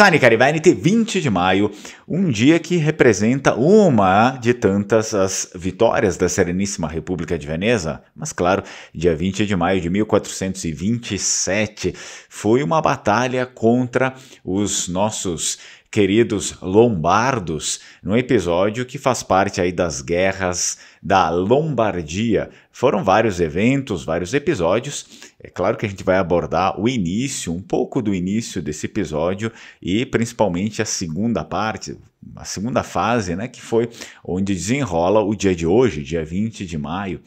Sani Carivenite, 20 de maio, um dia que representa uma de tantas as vitórias da Sereníssima República de Veneza, mas claro, dia 20 de maio de 1427 foi uma batalha contra os nossos queridos lombardos, num episódio que faz parte aí das guerras da Lombardia. Foram vários eventos, vários episódios. É claro que a gente vai abordar o início, um pouco do início desse episódio e principalmente a segunda parte, a segunda fase, né, que foi onde desenrola o dia de hoje, dia 20 de maio.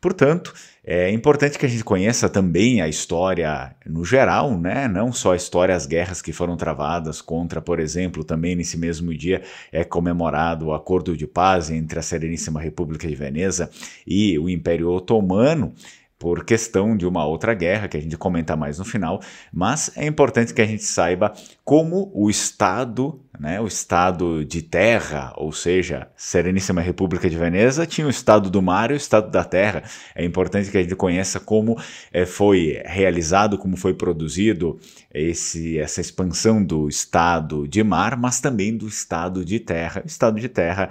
Portanto, é importante que a gente conheça também a história no geral, né? Não só a história, as guerras que foram travadas contra, por exemplo, também nesse mesmo dia é comemorado o Acordo de Paz entre a Sereníssima República de Veneza e o Império Otomano, por questão de uma outra guerra, que a gente comenta mais no final, mas é importante que a gente saiba como o Estado, né, o Estado de terra, ou seja, Sereníssima República de Veneza, tinha o Estado do mar e o Estado da terra. É importante que a gente conheça como foi realizado, como foi produzido essa expansão do Estado de mar, mas também do Estado de terra. O Estado de terra,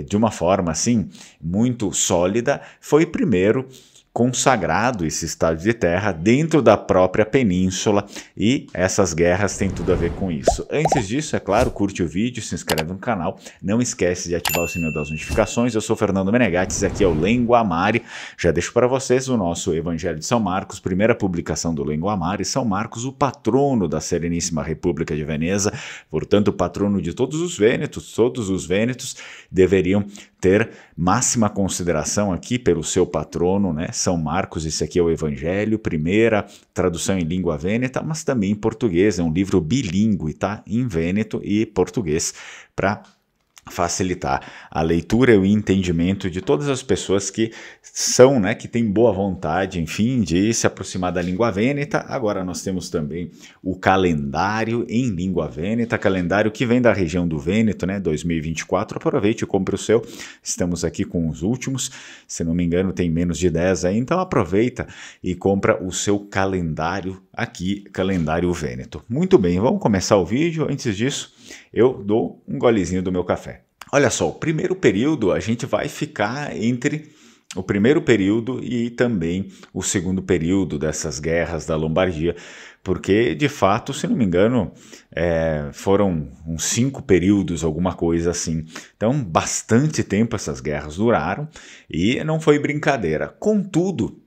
de uma forma assim, muito sólida, foi primeiro consagrado esse estado de terra dentro da própria península e essas guerras têm tudo a ver com isso. Antes disso, é claro, curte o vídeo, se inscreve no canal, não esquece de ativar o sininho das notificações. Eu sou Fernando Menegatis, aqui é o Lengo-a-Mari. Já deixo para vocês o nosso Evangelho de São Marcos, primeira publicação do Lengo-a-Mari. São Marcos, o patrono da Sereníssima República de Veneza, portanto, o patrono de todos os vênetos deveriam ter máxima consideração aqui pelo seu patrono, né? São Marcos, esse aqui é o Evangelho, primeira tradução em língua vêneta, mas também em português, é um livro bilíngue, tá? Em vêneto e português, para facilitar a leitura e o entendimento de todas as pessoas que são, né, que têm boa vontade, enfim, de se aproximar da língua vêneta. Agora nós temos também o calendário em língua vêneta, calendário que vem da região do Vêneto, né, 2024. Aproveite e compre o seu. Estamos aqui com os últimos, se não me engano tem menos de 10 aí, então aproveita e compra o seu calendário aqui, calendário vêneto. Muito bem, vamos começar o vídeo. Antes disso, eu dou um golezinho do meu café. Olha só, o primeiro período a gente vai ficar entre o primeiro período e também o segundo período dessas guerras da Lombardia, porque de fato, se não me engano, foram uns 5 períodos, alguma coisa assim. Então, bastante tempo essas guerras duraram e não foi brincadeira. Contudo,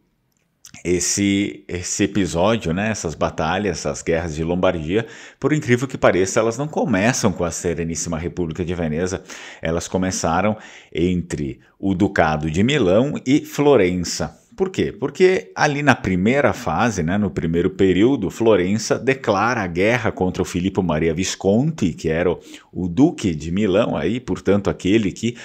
esse episódio, né, essas batalhas, essas guerras de Lombardia, por incrível que pareça, elas não começam com a Sereníssima República de Veneza, elas começaram entre o Ducado de Milão e Florença. Por quê? Porque ali na primeira fase, né, no primeiro período, Florença declara a guerra contra o Filippo Maria Visconti, que era o Duque de Milão, aí, portanto, aquele que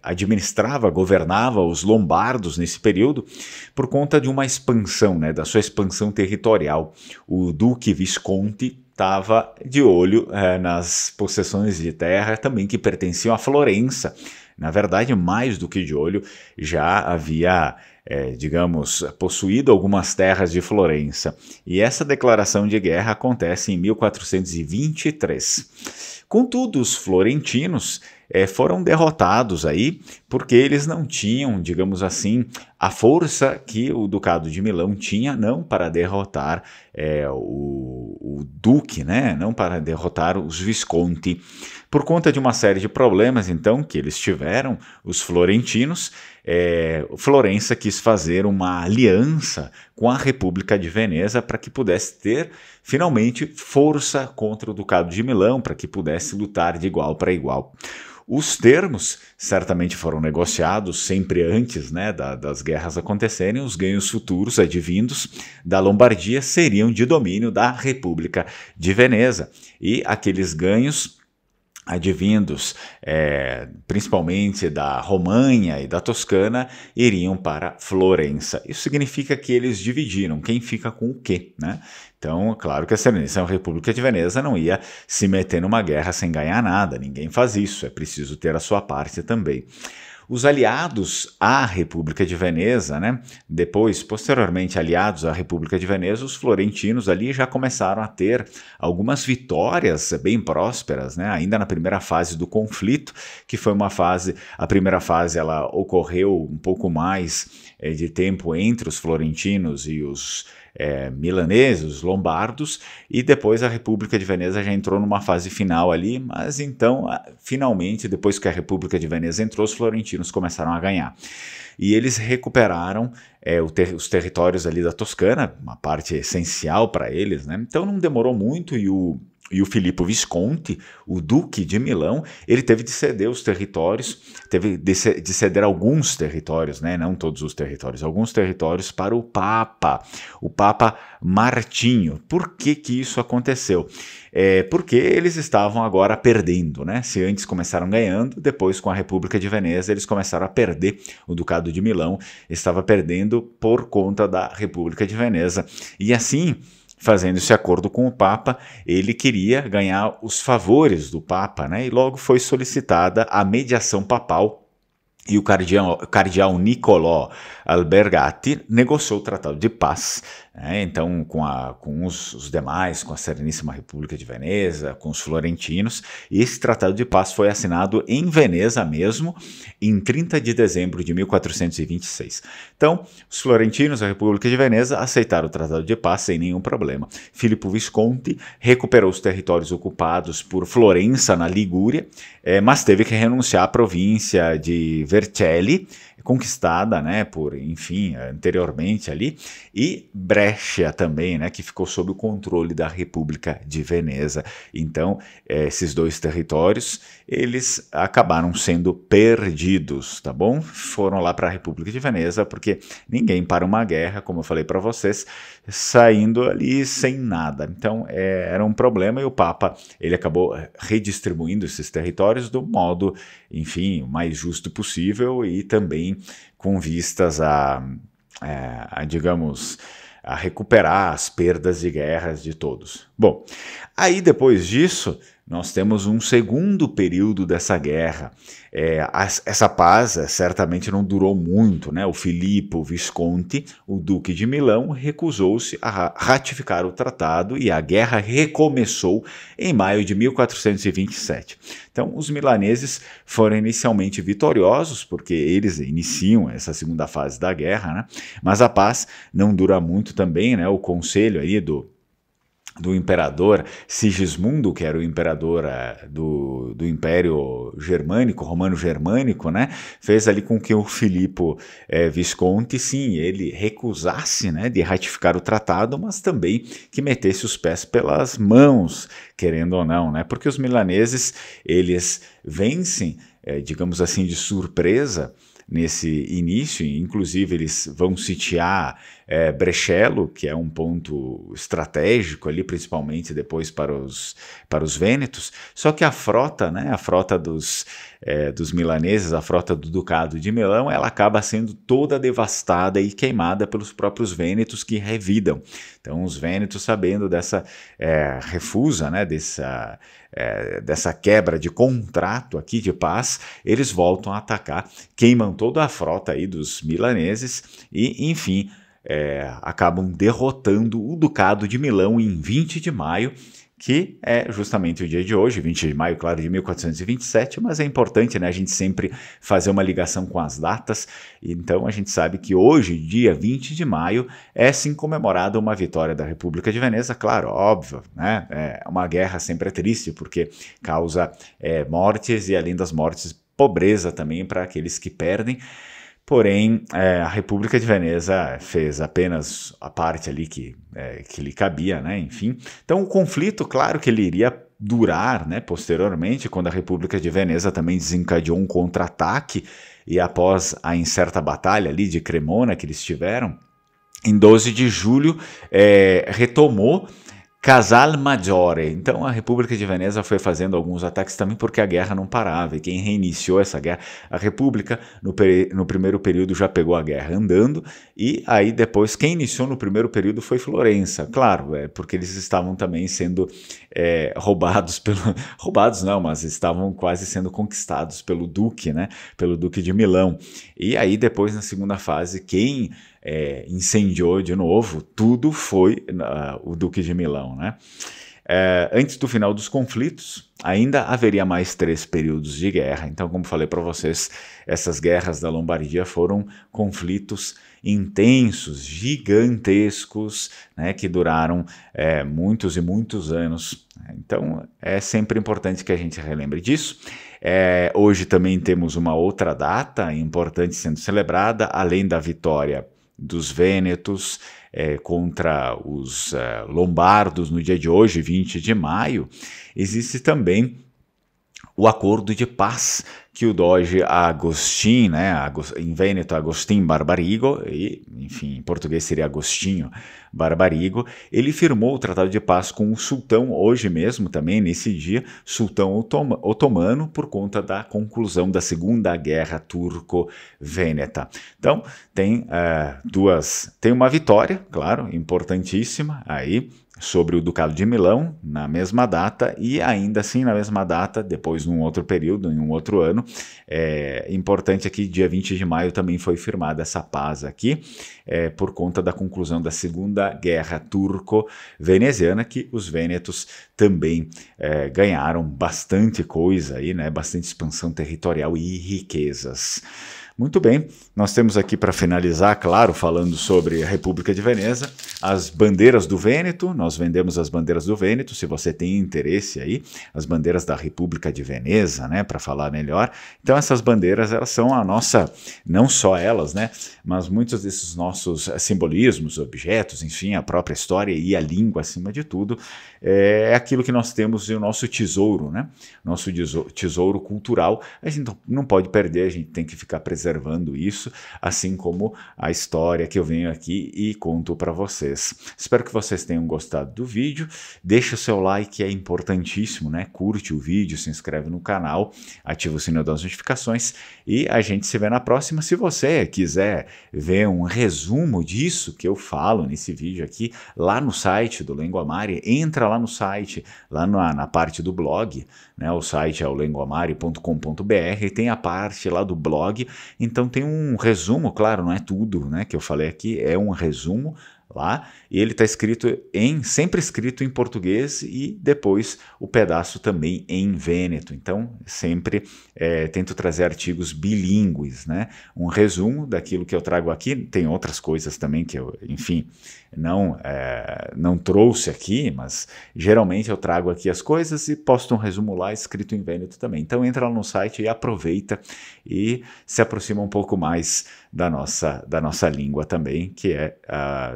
administrava, governava os lombardos nesse período, por conta de uma expansão, né, da sua expansão territorial. O Duque Visconti estava de olho nas possessões de terra também que pertenciam a Florença. Na verdade, mais do que de olho, já havia, digamos, possuído algumas terras de Florença. E essa declaração de guerra acontece em 1423. Contudo, os florentinos foram derrotados aí porque eles não tinham, digamos assim, a força que o Ducado de Milão tinha, não para derrotar o Duque, né? Não para derrotar os Visconti. Por conta de uma série de problemas, então, que eles tiveram, os florentinos, Florença quis fazer uma aliança com a República de Veneza para que pudesse ter, finalmente, força contra o Ducado de Milão, para que pudesse lutar de igual para igual. Os termos certamente foram negociados sempre antes, né, das guerras acontecerem. Os ganhos futuros advindos da Lombardia seriam de domínio da República de Veneza. E aqueles ganhos advindos, principalmente da Romanha e da Toscana, iriam para Florença. Isso significa que eles dividiram quem fica com o quê, né? Então, claro que a Sereníssima República de Veneza não ia se meter numa guerra sem ganhar nada, ninguém faz isso, é preciso ter a sua parte também. Os aliados à República de Veneza, né, depois, posteriormente aliados à República de Veneza, os florentinos ali já começaram a ter algumas vitórias bem prósperas, né, ainda na primeira fase do conflito, que foi uma fase, a primeira fase ela ocorreu um pouco mais de tempo entre os florentinos e os milaneses, os lombardos, e depois a República de Veneza já entrou numa fase final ali, mas então, finalmente, depois que a República de Veneza entrou, os florentinos começaram a ganhar. E eles recuperaram os territórios ali da Toscana, uma parte essencial para eles, né? Então não demorou muito e o Filippo Visconti, o Duque de Milão, ele teve de ceder os territórios, teve de ceder alguns territórios, né? Não todos os territórios, alguns territórios para o Papa Martinho. Por que que isso aconteceu? Porque eles estavam agora perdendo, né? Se antes começaram ganhando, depois com a República de Veneza eles começaram a perder. O Ducado de Milão estava perdendo por conta da República de Veneza. E assim, fazendo esse acordo com o Papa, ele queria ganhar os favores do Papa, né? E logo foi solicitada a mediação papal. E o cardeal Niccolò Albergati negociou o Tratado de Paz, né? Então com os demais, com a Sereníssima República de Veneza, com os florentinos, e esse Tratado de Paz foi assinado em Veneza mesmo, em 30 de dezembro de 1426. Então, os florentinos, a República de Veneza, aceitaram o Tratado de Paz sem nenhum problema. Filippo Visconti recuperou os territórios ocupados por Florença, na Ligúria, mas teve que renunciar à província de Vercelli, conquistada, né, por, enfim, anteriormente ali, e Brescia também, né, que ficou sob o controle da República de Veneza. Então, esses dois territórios, eles acabaram sendo perdidos, tá bom? Foram lá para a República de Veneza, porque ninguém para uma guerra, como eu falei para vocês, saindo ali sem nada. Então, era um problema e o Papa, ele acabou redistribuindo esses territórios do modo, enfim, o mais justo possível e também com vistas digamos, a recuperar as perdas de guerras de todos. Bom, aí depois disso, nós temos um segundo período dessa guerra. Essa paz certamente não durou muito, né? O Filippo Visconti, o Duque de Milão, recusou-se a ratificar o tratado e a guerra recomeçou em maio de 1427. Então, os milaneses foram inicialmente vitoriosos, porque eles iniciam essa segunda fase da guerra, né? Mas a paz não dura muito também, né? O conselho aí do imperador Sigismundo, que era o imperador do Império Germânico, Romano-Germânico, né, fez ali com que o Filippo Visconti, sim, ele recusasse, né, de ratificar o tratado, mas também que metesse os pés pelas mãos, querendo ou não, né, porque os milaneses, eles vencem, digamos assim, de surpresa, nesse início, inclusive eles vão sitiar Brescello, que é um ponto estratégico ali, principalmente depois para os vênetos, só que a frota, né, a frota dos milaneses, a frota do Ducado de Milão, ela acaba sendo toda devastada e queimada pelos próprios vênetos que revidam. Então os vênetos, sabendo dessa refusa, né, dessa quebra de contrato aqui de paz, eles voltam a atacar, queimam toda a frota aí dos milaneses e, enfim, acabam derrotando o Ducado de Milão em 20 de maio, que é justamente o dia de hoje, 20 de maio, claro, de 1427, mas é importante, né, a gente sempre fazer uma ligação com as datas, então a gente sabe que hoje, dia 20 de maio, é sim comemorada uma vitória da República de Veneza, claro, óbvio, né, uma guerra sempre é triste, porque causa mortes e, além das mortes, pobreza também para aqueles que perdem. Porém, a República de Veneza fez apenas a parte ali que lhe cabia, né? Enfim. Então, o conflito, claro que ele iria durar, né? Posteriormente, quando a República de Veneza também desencadeou um contra-ataque, e após a incerta batalha ali de Cremona que eles tiveram, em 12 de julho retomou Casal Maggiore. Então a República de Veneza foi fazendo alguns ataques também porque a guerra não parava, e quem reiniciou essa guerra, a República no primeiro período já pegou a guerra andando, e aí depois quem iniciou no primeiro período foi Florença, claro, porque eles estavam também sendo roubados roubados não, mas estavam quase sendo conquistados pelo Duque, né, pelo Duque de Milão, e aí depois na segunda fase quem incendiou de novo, tudo foi o Duque de Milão, né? Antes do final dos conflitos, ainda haveria mais 3 períodos de guerra. Então, como falei para vocês, essas guerras da Lombardia foram conflitos intensos, gigantescos, né, que duraram muitos e muitos anos. Então, é sempre importante que a gente relembre disso. Hoje também temos uma outra data importante sendo celebrada, além da vitória dos Vênetos contra os Lombardos no dia de hoje, 20 de maio, existe também o acordo de paz que o doge Agostinho, né, em Vêneto Agostinho Barbarigo, e, enfim, em português seria Agostinho Barbarigo, ele firmou o tratado de paz com o sultão, hoje mesmo também, nesse dia, sultão otomano, por conta da conclusão da Segunda Guerra Turco-Vêneta. Então, tem uma vitória, claro, importantíssima aí, sobre o Ducado de Milão, na mesma data, e ainda assim na mesma data, depois num outro período, em um outro ano, importante aqui, dia 20 de maio também foi firmada essa paz aqui, por conta da conclusão da Segunda Guerra Turco-Veneziana, que os vênetos também ganharam bastante coisa aí, né, bastante expansão territorial e riquezas. Muito bem, nós temos aqui para finalizar, claro, falando sobre a República de Veneza, as bandeiras do Vêneto, nós vendemos as bandeiras do Vêneto, se você tem interesse aí, as bandeiras da República de Veneza, né, para falar melhor. Então essas bandeiras, elas são a nossa, não só elas, né, mas muitos desses nossos simbolismos, objetos, enfim, a própria história e a língua acima de tudo, é aquilo que nós temos em o nosso tesouro, né, nosso tesouro cultural, a gente não pode perder, a gente tem que ficar preservando isso, assim como a história que eu venho aqui e conto para vocês. Espero que vocês tenham gostado do vídeo, deixa o seu like, é importantíssimo, né? Curte o vídeo, se inscreve no canal, ativa o sino das notificações e a gente se vê na próxima. Se você quiser ver um resumo disso que eu falo nesse vídeo aqui, lá no site do Lengoamare, entra lá no site, lá na parte do blog, né? O site é o lengoamare.com.br, tem a parte lá do blog, então tem um resumo, claro, não é tudo, né, que eu falei aqui, é um resumo lá, e ele está sempre escrito em português e depois o pedaço também em vêneto. Então, sempre tento trazer artigos bilíngues, né? Um resumo daquilo que eu trago aqui, tem outras coisas também que eu, enfim, não trouxe aqui, mas geralmente eu trago aqui as coisas e posto um resumo lá escrito em vêneto também. Então entra lá no site e aproveita e se aproxima um pouco mais da nossa língua também, que é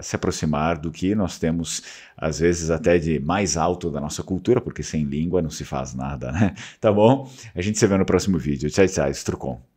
se aproximar do que nós temos, às vezes até de mais alto da nossa cultura, porque sem língua não se faz nada, né? Tá bom? A gente se vê no próximo vídeo. Tchau, tchau, Strucon.